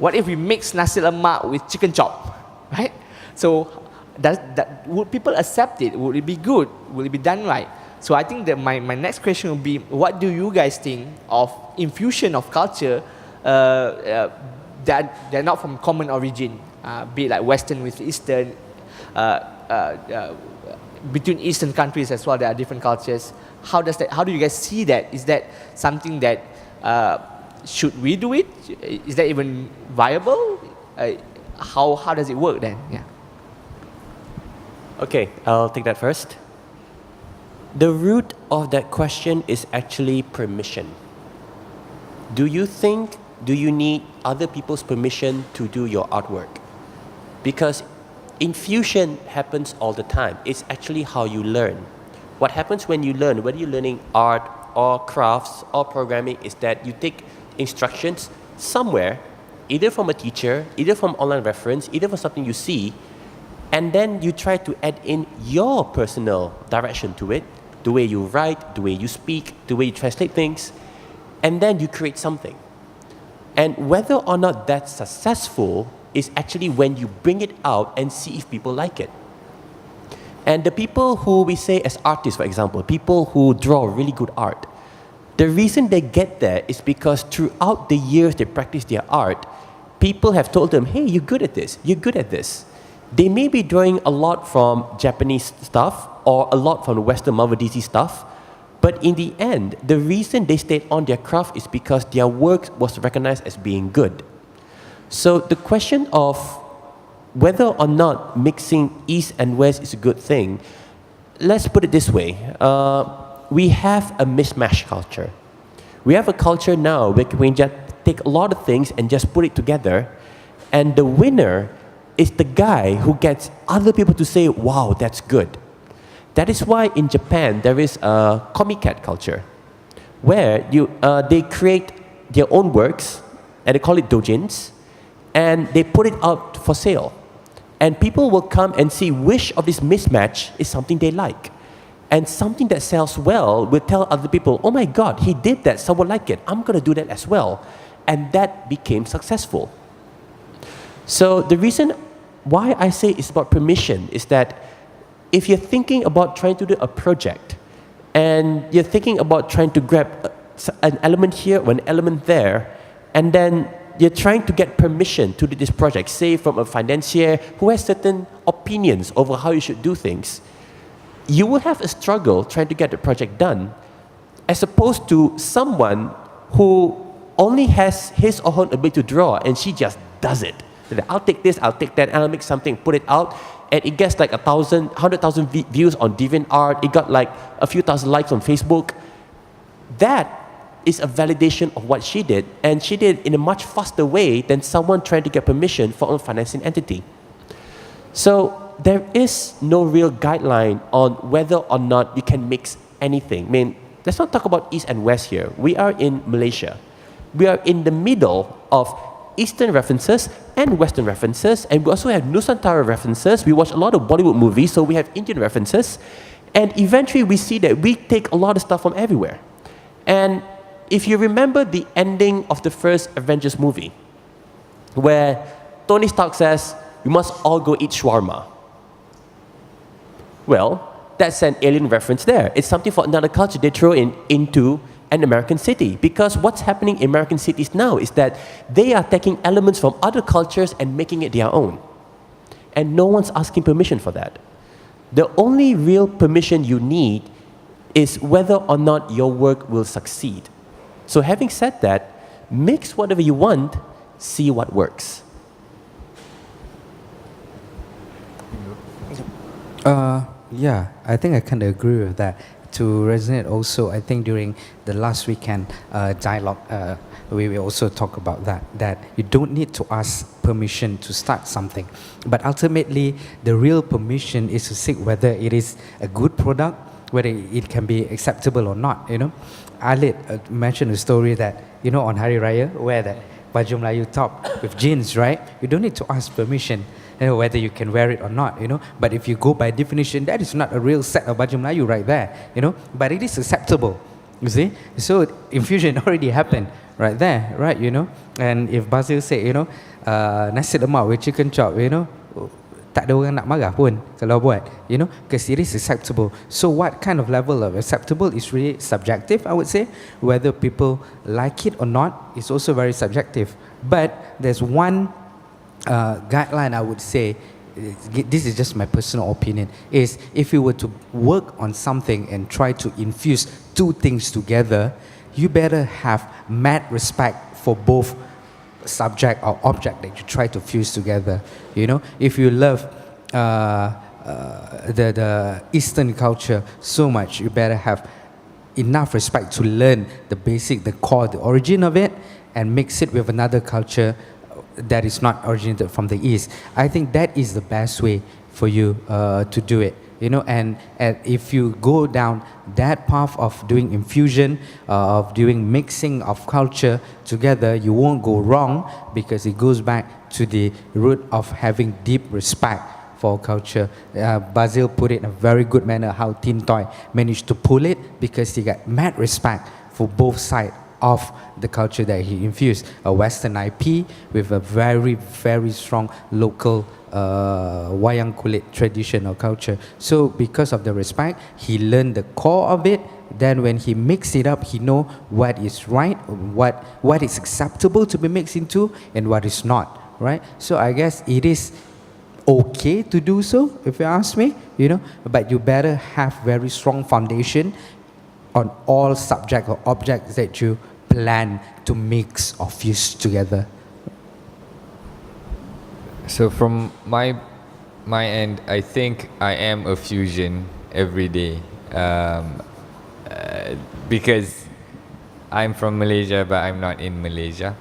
what if we mix nasi lemak with chicken chop, right? So would people accept it? Would it be good? Will it be done right? So I think that my next question will be, what do you guys think of infusion of culture that they're not from common origin, be it like Western with Eastern, between Eastern countries as well, there are different cultures. How do you guys see that? Is that something that, should we do it? Is that even viable? How does it work then? Yeah. Okay, I'll take that first. The root of that question is actually permission. Do you need other people's permission to do your artwork? Because infusion happens all the time. It's actually how you learn. What happens when you learn, whether you're learning art or crafts or programming, is that you take instructions somewhere, either from a teacher, either from online reference, either from something you see, and then you try to add in your personal direction to it, the way you write, the way you speak, the way you translate things, and then you create something. And whether or not that's successful is actually when you bring it out and see if people like it. And the people who we say as artists, for example, people who draw really good art, the reason they get there is because throughout the years they practice their art, people have told them, hey, you're good at this, you're good at this. They may be drawing a lot from Japanese stuff or a lot from the Western Marvel DC stuff, but in the end, the reason they stayed on their craft is because their work was recognized as being good. So the question of whether or not mixing East and West is a good thing, let's put it this way. We have a mismatch culture. We have a culture now where we can just take a lot of things and just put it together, and the winner is the guy who gets other people to say, wow, that's good. That is why in Japan there is a copycat culture where they create their own works and they call it doujins, and they put it out for sale. And people will come and see which of this mismatch is something they like. And something that sells well will tell other people, oh my God, he did that, someone liked it, I'm going to do that as well. And that became successful. So the reason why I say it's about permission is that if you're thinking about trying to do a project and you're thinking about trying to grab an element here or an element there, and then you're trying to get permission to do this project, say from a financier who has certain opinions over how you should do things, you will have a struggle trying to get the project done, as opposed to someone who only has his or her ability to draw and she just does it. I'll take this, I'll take that, and I'll make something, put it out, and it gets like 100,000 views on DeviantArt, it got like a few thousand likes on Facebook. That is a validation of what she did, and she did it in a much faster way than someone trying to get permission for a financing entity. So there is no real guideline on whether or not you can mix anything. I mean, let's not talk about East and West here. We are in Malaysia. We are in the middle of Eastern references and Western references, and we also have Nusantara references. We watch a lot of Bollywood movies, so we have Indian references, and eventually we see that we take a lot of stuff from everywhere. And if you remember the ending of the first Avengers movie, where Tony Stark says, we must all go eat shawarma. Well, that's an alien reference there. It's something for another culture they throw into an American city. Because what's happening in American cities now is that they are taking elements from other cultures and making it their own. And no one's asking permission for that. The only real permission you need is whether or not your work will succeed. So having said that, mix whatever you want, see what works. Yeah, I think I kind of agree with that. To resonate also, I think during the last weekend dialogue, we also talk about that you don't need to ask permission to start something. But ultimately, the real permission is to seek whether it is a good product, whether it can be acceptable or not, you know. Alitt mentioned a story that, you know, on Hari Raya, where that baju Melayu top with jeans, right? You don't need to ask permission, you know, whether you can wear it or not, you know. But if you go by definition, that is not a real set of baju Melayu right there, you know. But it is acceptable. You see? So infusion already happened right there, right? And if Bazil said, nasi lemak with chicken chop, tak ada orang nak marah pun kalau buat, because it is acceptable. So what kind of level of acceptable is really subjective, I would say. Whether people like it or not is also very subjective. But there's one guideline I would say, this is just my personal opinion, is if you were to work on something and try to infuse two things together, you better have mad respect for both subject or object that you try to fuse together. If you love the Eastern culture so much, you better have enough respect to learn the basic, the core, the origin of it, and mix it with another culture that is not originated from the East. I think that is the best way for you to do it. And if you go down that path of doing infusion, of doing mixing of culture together, you won't go wrong, because it goes back to the root of having deep respect for culture. Bazil put it in a very good manner how Tin Toy managed to pull it, because he got mad respect for both sides of the culture that he infused. A Western IP with a very, very strong local wayang kulit tradition or culture. So because of the respect, he learned the core of it. Then when he mixed it up, he know what is right, what is acceptable to be mixed into, and what is not, right? So I guess it is okay to do so, if you ask me, but you better have very strong foundation on all subject or objects that you plan to mix or fuse together. So from my end, I think I am a fusion every day, because I'm from Malaysia, but I'm not in Malaysia.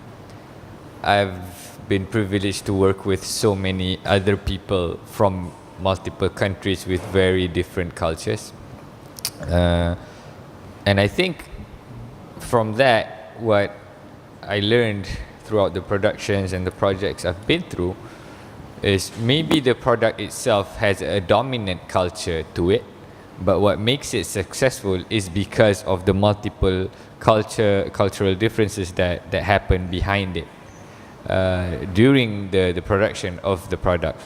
I've been privileged to work with so many other people from multiple countries with very different cultures, and I think from that, what I learned throughout the productions and the projects I've been through is maybe the product itself has a dominant culture to it, but what makes it successful is because of the multiple cultural differences that happen behind it during the production of the product.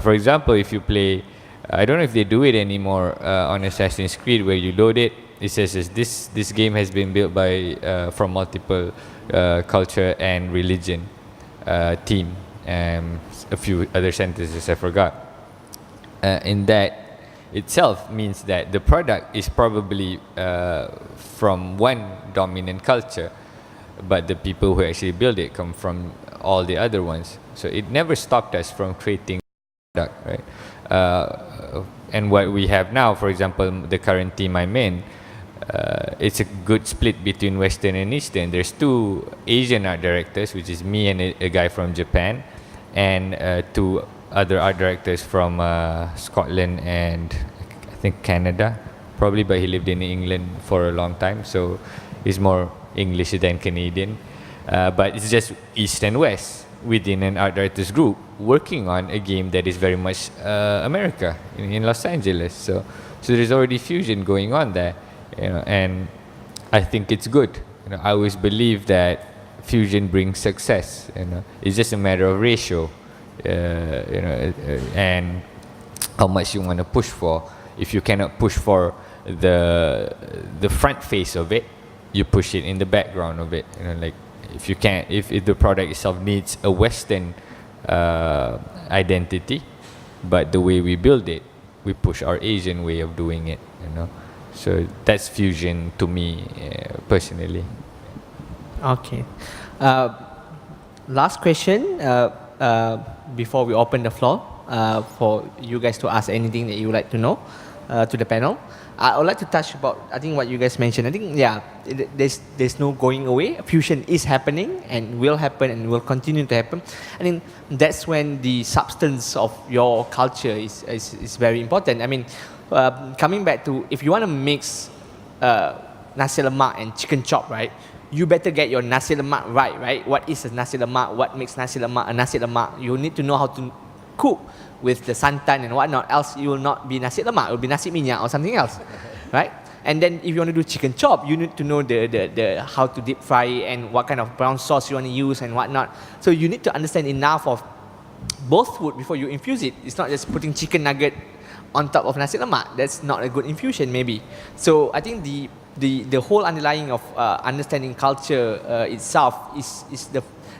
For example, if you play, I don't know if they do it anymore on Assassin's Creed, where you load it, it says this game has been built by from multiple culture and religion team, and a few other sentences I forgot. In that itself means that the product is probably from one dominant culture, but the people who actually build it come from all the other ones. So it never stopped us from creating product, right? And what we have now, for example, the current team I'm in, it's a good split between Western and Eastern. There's two Asian art directors, which is me and a guy from Japan, and two other art directors from Scotland and I think Canada, probably, but he lived in England for a long time, so he's more English than Canadian. But it's just East and West within an art directors group working on a game that is very much America in Los Angeles. So there's already fusion going on there, and I think it's good. I always believe that fusion brings success. It's just a matter of ratio, and how much you want to push for. If you cannot push for the front face of it, you push it in the background of it. Like if you can't, if the product itself needs a Western identity, but the way we build it, we push our Asian way of doing it. So that's fusion to me personally. Okay. Last question before we open the floor for you guys to ask anything that you would like to know to the panel. I would like to touch about, I think what you guys mentioned. I think, there's no going away. Fusion is happening and will happen and will continue to happen. I think that's when the substance of your culture is very important. I mean, coming back to, if you want to mix nasi lemak and chicken chop, right? You better get your nasi lemak right? What is a nasi lemak? What makes nasi lemak a nasi lemak? You need to know how to cook with the santan and whatnot, else you will not be nasi lemak, it will be nasi minyak or something else, right? And then if you want to do chicken chop, you need to know the how to deep fry and what kind of brown sauce you want to use and whatnot. So you need to understand enough of both food before you infuse it. It's not just putting chicken nugget on top of nasi lemak. That's not a good infusion maybe. So I think the whole underlying of understanding culture itself is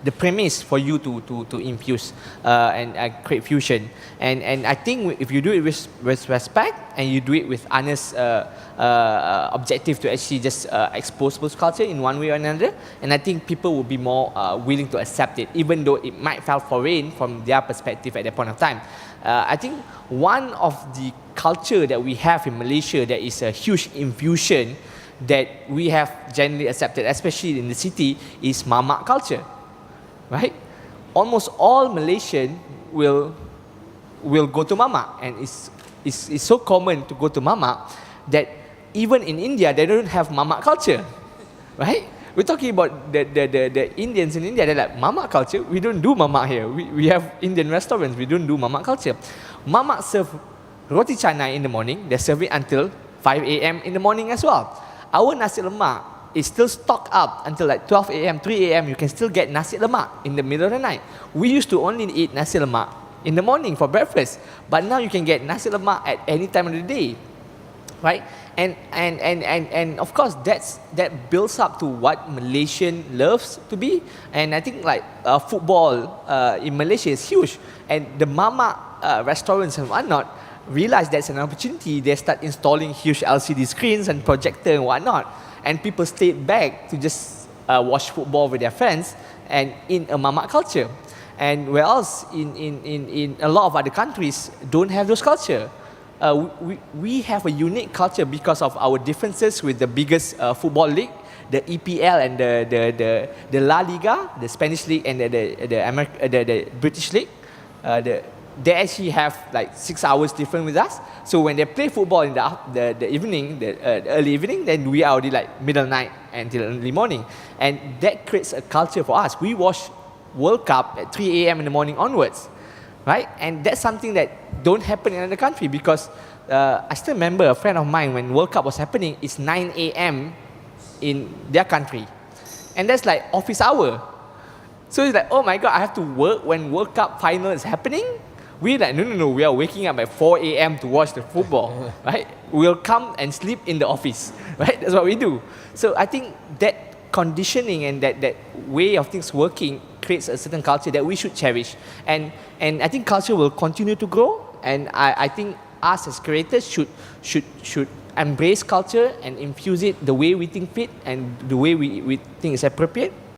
the premise for you to infuse and create fusion. And I think if you do it with respect and you do it with honest objective to actually just expose those culture in one way or another, and I think people will be more willing to accept it, even though it might feel foreign from their perspective at that point of time. I think one of the culture that we have in Malaysia that is a huge infusion that we have generally accepted, especially in the city, is mamak culture, right? Almost all Malaysian will go to mamak, and it's so common to go to mamak that even in India they don't have mamak culture, right? We're talking about the Indians in India. They're like, mamak culture? We don't do mamak here. We have Indian restaurants. We don't do mamak culture. Mamak serve roti canai in the morning. They serve it until 5 a.m. in the morning as well. Our nasi lemak is still stocked up until like 12 a.m., 3 a.m. You can still get nasi lemak in the middle of the night. We used to only eat nasi lemak in the morning for breakfast. But now you can get nasi lemak at any time of the day, right? And of course that builds up to what Malaysian loves to be. And I think like football in Malaysia is huge, and the mama restaurants and whatnot realize that's an opportunity. They start installing huge LCD screens and projector and whatnot, and people stayed back to just watch football with their friends and in a mama culture. And whereas in a lot of other countries don't have those culture. We have a unique culture because of our differences with the biggest football league, the EPL and the La Liga, the Spanish league, and the British league. They actually have like 6 hours different with us. So when they play football in the evening, the early evening, then we are already like middle night until early morning, and that creates a culture for us. We watch World Cup at 3 a.m. in the morning onwards. Right? And that's something that don't happen in another country, because I still remember a friend of mine when World Cup was happening, it's 9 a.m. in their country. And that's like office hour. So it's like, oh my God, I have to work when World Cup final is happening? We're like, no, we are waking up at 4 a.m. to watch the football, right? We'll come and sleep in the office, right? That's what we do. So I think that conditioning and that way of things working creates a certain culture that we should cherish, and I think culture will continue to grow, and I think us as creators should embrace culture and infuse it the way we think fit and the way we think is appropriate.